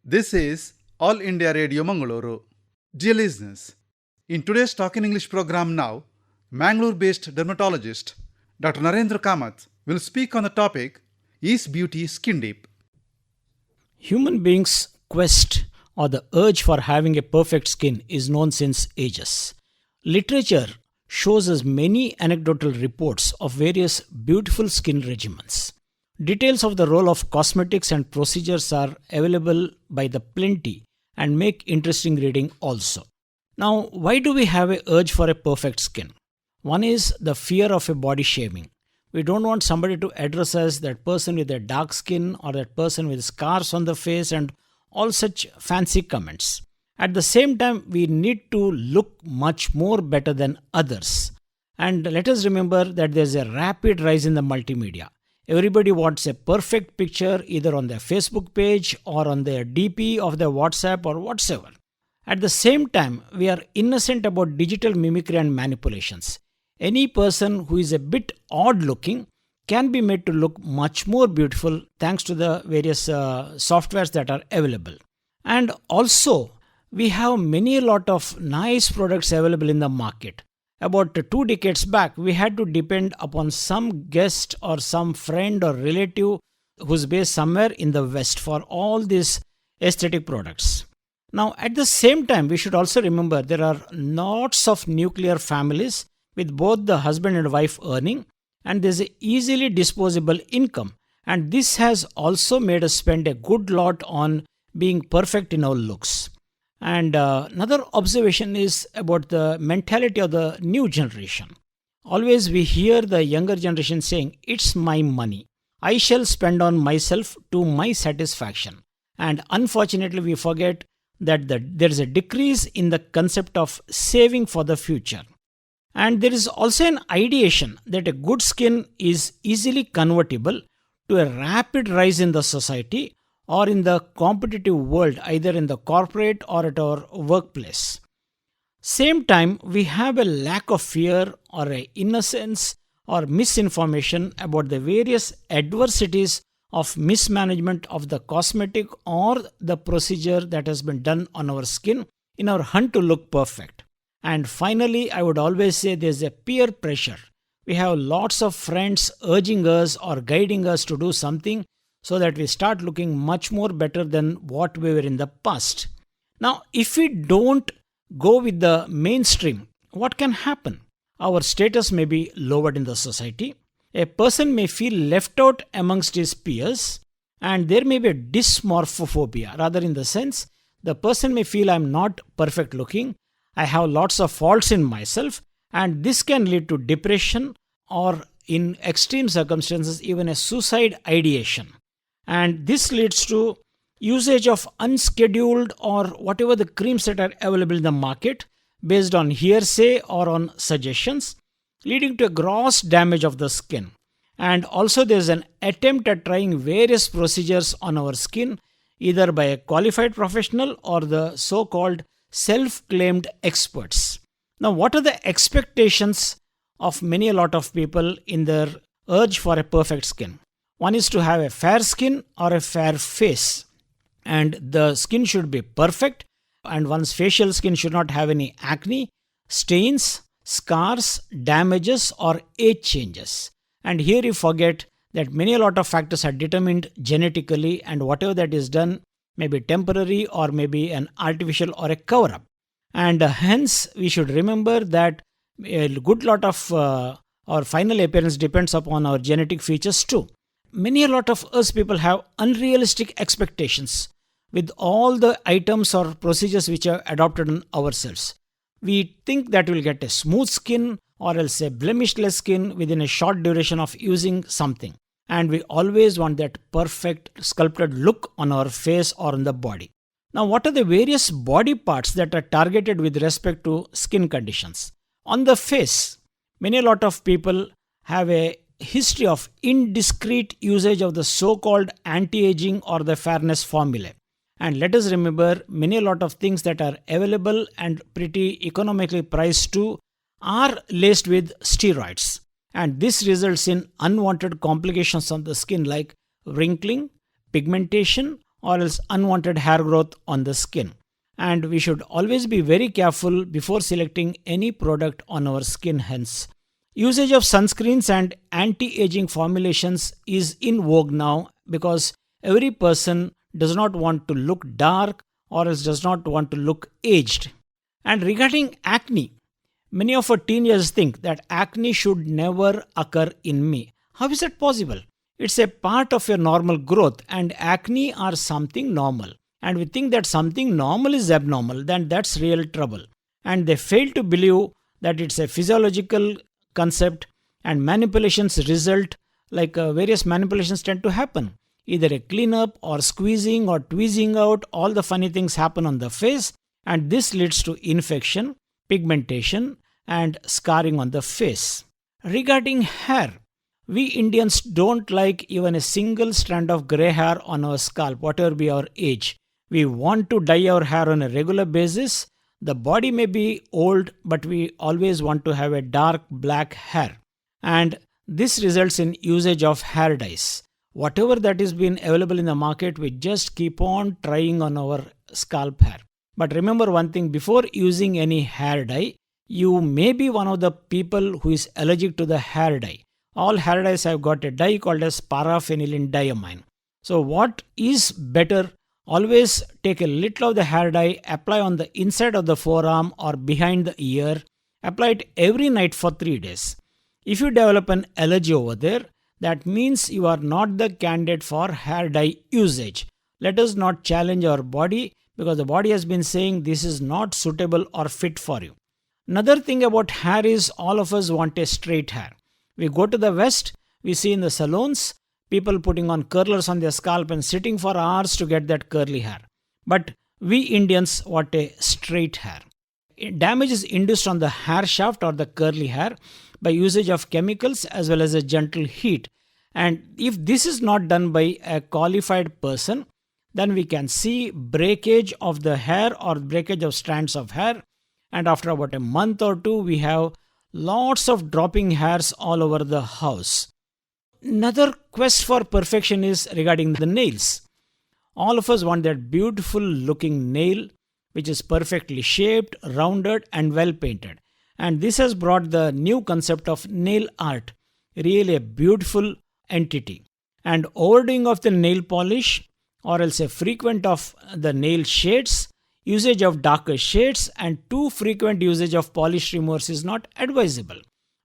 This is All India Radio Mangalore. Dear listeners, in today's Talk in English program now, Mangalore-based dermatologist Dr Narendra Kamath will speak on the topic, Is Beauty Skin Deep? Human beings' quest or the urge for having a perfect skin is known since ages. Literature shows us many anecdotal reports of various beautiful skin regimens. Details of the role of cosmetics and procedures are available by the plenty and make interesting reading also. Now, why do we have a urge for a perfect skin? One is the fear of a body shaming. We don't want somebody to address us, that person with a dark skin or that person with scars on the face and all such fancy comments. At the same time, we need to look much more better than others. And let us remember that there's a rapid rise in the multimedia. Everybody wants a perfect picture either on their Facebook page or on their DP of their WhatsApp or whatsoever. At the same time, we are innocent about digital mimicry and manipulations. Any person who is a bit odd looking can be made to look much more beautiful thanks to the various softwares that are available. And also, we have a lot of nice products available in the market. About 2 decades back, we had to depend upon some guest or some friend or relative who's based somewhere in the West for all these aesthetic products. Now, at the same time, we should also remember there are lots of nuclear families with both the husband and wife earning, and there's an easily disposable income. And this has also made us spend a good lot on being perfect in our looks. And another observation is about the mentality of the new generation. Always we hear the younger generation saying, "It's my money. I shall spend on myself to my satisfaction." And unfortunately, we forget that there is a decrease in the concept of saving for the future. And there is also an ideation that a good skin is easily convertible to a rapid rise in the society or in the competitive world, either in the corporate or at our workplace. Same time, we have a lack of fear or a innocence or misinformation about the various adversities of mismanagement of the cosmetic or the procedure that has been done on our skin in our hunt to look perfect. And finally, I would always say there's a peer pressure. We have lots of friends urging us or guiding us to do something so that we start looking much more better than what we were in the past. Now, if we don't go with the mainstream, what can happen? Our status may be lowered in the society. A person may feel left out amongst his peers, and there may be a dysmorphophobia, rather in the sense the person may feel I'm not perfect looking, I have lots of faults in myself, and this can lead to depression or in extreme circumstances even a suicide ideation. And this leads to usage of unscheduled or whatever the creams that are available in the market based on hearsay or on suggestions, leading to a gross damage of the skin. And also there's an attempt at trying various procedures on our skin, either by a qualified professional or the so-called self-claimed experts. Now, what are the expectations of a lot of people in their urge for a perfect skin? One is to have a fair skin or a fair face, and the skin should be perfect, and one's facial skin should not have any acne, stains, scars, damages or age changes. And here you forget that a lot of factors are determined genetically, and whatever that is done may be temporary or maybe an artificial or a cover-up. And hence we should remember that a good lot of our final appearance depends upon our genetic features too. A lot of us people have unrealistic expectations with all the items or procedures which are adopted on ourselves. We think that we'll get a smooth skin or else a blemishless skin within a short duration of using something. And we always want that perfect sculpted look on our face or on the body. Now, what are the various body parts that are targeted with respect to skin conditions? On the face, a lot of people have a history of indiscreet usage of the so-called anti-aging or the fairness formulae. And let us remember, a lot of things that are available and pretty economically priced too are laced with steroids. And this results in unwanted complications on the skin like wrinkling, pigmentation, or else unwanted hair growth on the skin. And we should always be very careful before selecting any product on our skin. Hence, usage of sunscreens and anti-aging formulations is in vogue now because every person does not want to look dark or else does not want to look aged. And regarding acne, many of our teenagers think that acne should never occur in me. How is that possible? It's a part of your normal growth, and acne are something normal. And we think that something normal is abnormal, then that's real trouble. And they fail to believe that it's a physiological concept, and manipulations result like various manipulations tend to happen. Either a cleanup or squeezing or tweezing out, all the funny things happen on the face, and this leads to infection, pigmentation, and scarring on the face. Regarding hair, we Indians don't like even a single strand of grey hair on our scalp, whatever be our age. We want to dye our hair on a regular basis. The body may be old, but we always want to have a dark black hair. And this results in usage of hair dyes. Whatever that is being available in the market, we just keep on trying on our scalp hair. But remember one thing, before using any hair dye, you may be one of the people who is allergic to the hair dye. All hair dyes have got a dye called as paraphenylene diamine. So what is better? Always take a little of the hair dye, apply on the inside of the forearm or behind the ear. Apply it every night for 3 days. If you develop an allergy over there, that means you are not the candidate for hair dye usage. Let us not challenge our body because the body has been saying this is not suitable or fit for you. Another thing about hair is all of us want a straight hair. We go to the West, we see in the salons, people putting on curlers on their scalp and sitting for hours to get that curly hair. But we Indians want a straight hair. Damage is induced on the hair shaft or the curly hair by usage of chemicals as well as a gentle heat. And if this is not done by a qualified person, then we can see breakage of the hair or breakage of strands of hair. And after about a month or two, we have lots of dropping hairs all over the house. Another quest for perfection is regarding the nails. All of us want that beautiful looking nail which is perfectly shaped, rounded and well painted. And this has brought the new concept of nail art, really a beautiful entity. And overdoing of the nail polish or else a frequent of the nail shades, usage of darker shades and too frequent usage of polish removers is not advisable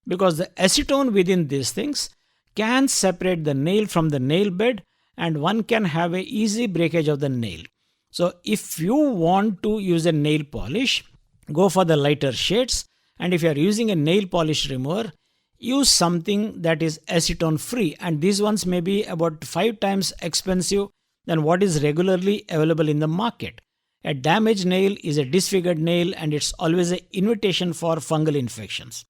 because the acetone within these things can separate the nail from the nail bed and one can have a easy breakage of the nail. So if you want to use a nail polish, go for the lighter shades, and if you are using a nail polish remover, use something that is acetone free, and these ones may be about 5 times expensive than what is regularly available in the market. A damaged nail is a disfigured nail and it's always an invitation for fungal infections.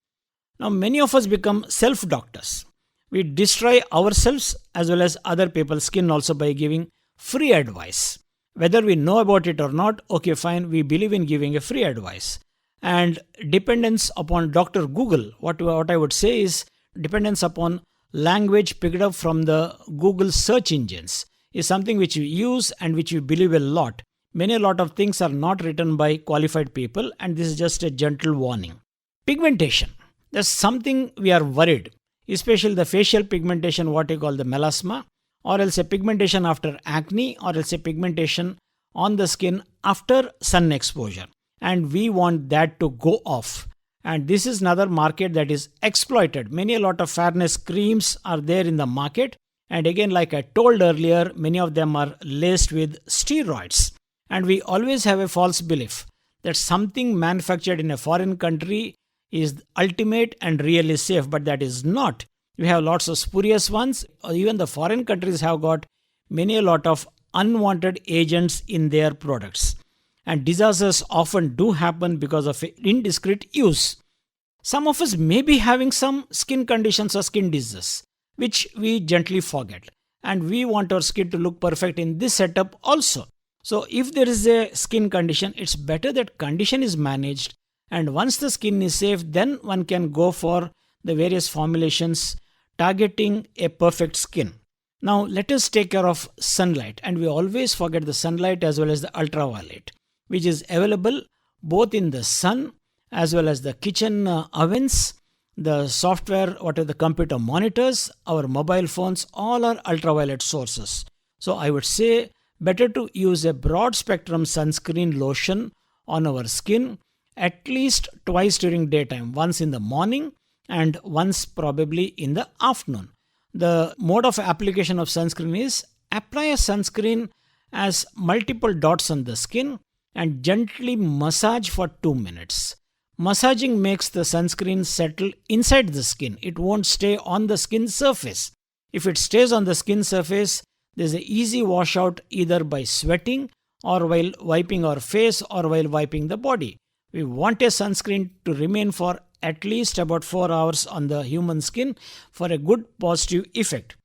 Now many of us become self-doctors. We destroy ourselves as well as other people's skin also by giving free advice. Whether we know about it or not, okay fine, we believe in giving a free advice. And dependence upon Dr. Google, what I would say is dependence upon language picked up from the Google search engines is something which we use and which we believe a lot. A lot of things are not written by qualified people and this is just a gentle warning. Pigmentation. There's something we are worried, especially the facial pigmentation, what you call the melasma, or else a pigmentation after acne, or else a pigmentation on the skin after sun exposure. And we want that to go off. And this is another market that is exploited. A lot of fairness creams are there in the market. And again, like I told earlier, many of them are laced with steroids. And we always have a false belief that something manufactured in a foreign country is ultimate and really safe, but that is not. We have lots of spurious ones. Even the foreign countries have got a lot of unwanted agents in their products. And disasters often do happen because of indiscreet use. Some of us may be having some skin conditions or skin diseases, which we gently forget. And we want our skin to look perfect in this setup also. So if there is a skin condition, it's better that condition is managed. And once the skin is safe, then one can go for the various formulations targeting a perfect skin. Now, let us take care of sunlight, and we always forget the sunlight as well as the ultraviolet, which is available both in the sun as well as the kitchen ovens, the software, what are the computer monitors, our mobile phones, all are ultraviolet sources. So, I would say better to use a broad spectrum sunscreen lotion on our skin at least twice during daytime, once in the morning and once probably in the afternoon. The mode of application of sunscreen is apply a sunscreen as multiple dots on the skin and gently massage for 2 minutes. Massaging makes the sunscreen settle inside the skin. It won't stay on the skin surface. If it stays on the skin surface, there's an easy washout either by sweating or while wiping our face or while wiping the body. We want a sunscreen to remain for at least about 4 hours on the human skin for a good positive effect.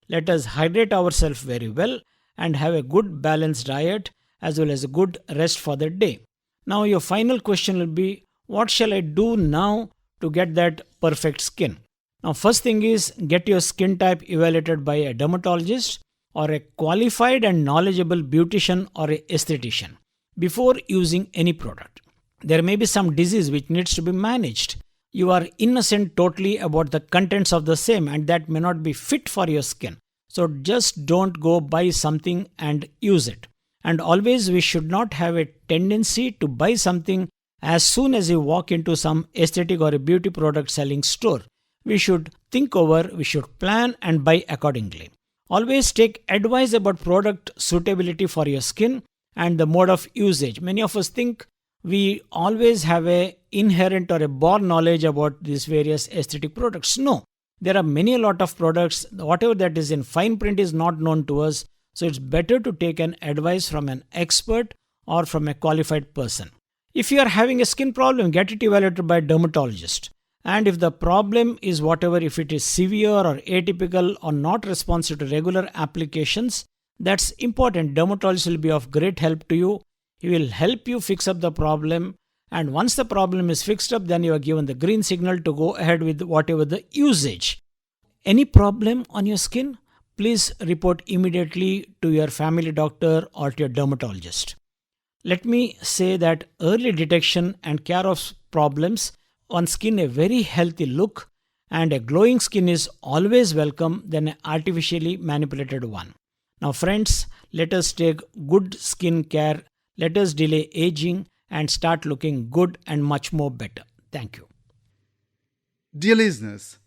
Let us hydrate ourselves very well and have a good balanced diet as well as a good rest for the day. Now your final question will be, what shall I do now to get that perfect skin? Now first thing is, get your skin type evaluated by a dermatologist or a qualified and knowledgeable beautician or a esthetician before using any product. There may be some disease which needs to be managed. You are innocent totally about the contents of the same, and that may not be fit for your skin. So just don't go buy something and use it. And always we should not have a tendency to buy something as soon as you walk into some aesthetic or a beauty product selling store. We should think over, we should plan and buy accordingly. Always take advice about product suitability for your skin and the mode of usage. Many of us think we always have a inherent or a born knowledge about these various aesthetic products. No, there are a lot of products. Whatever that is in fine print is not known to us. So it's better to take an advice from an expert or from a qualified person. If you are having a skin problem, get it evaluated by a dermatologist. And if the problem is whatever, if it is severe or atypical or not responsive to regular applications, that's important. Dermatologist will be of great help to you. He will help you fix up the problem, and once the problem is fixed up, then you are given the green signal to go ahead with whatever the usage. Any problem on your skin, please report immediately to your family doctor or to your dermatologist. Let me say that early detection and care of problems on skin, a very healthy look and a glowing skin is always welcome than an artificially manipulated one. Now friends, let us take good skin care. Let us delay aging and start looking good and much more better. Thank you. Dear listeners,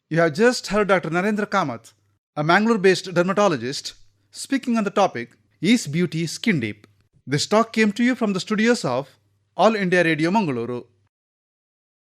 you have just heard Dr. Narendra Kamath, a Mangalore-based dermatologist, speaking on the topic, Is Beauty Skin Deep? This talk came to you from the studios of All India Radio Mangalore.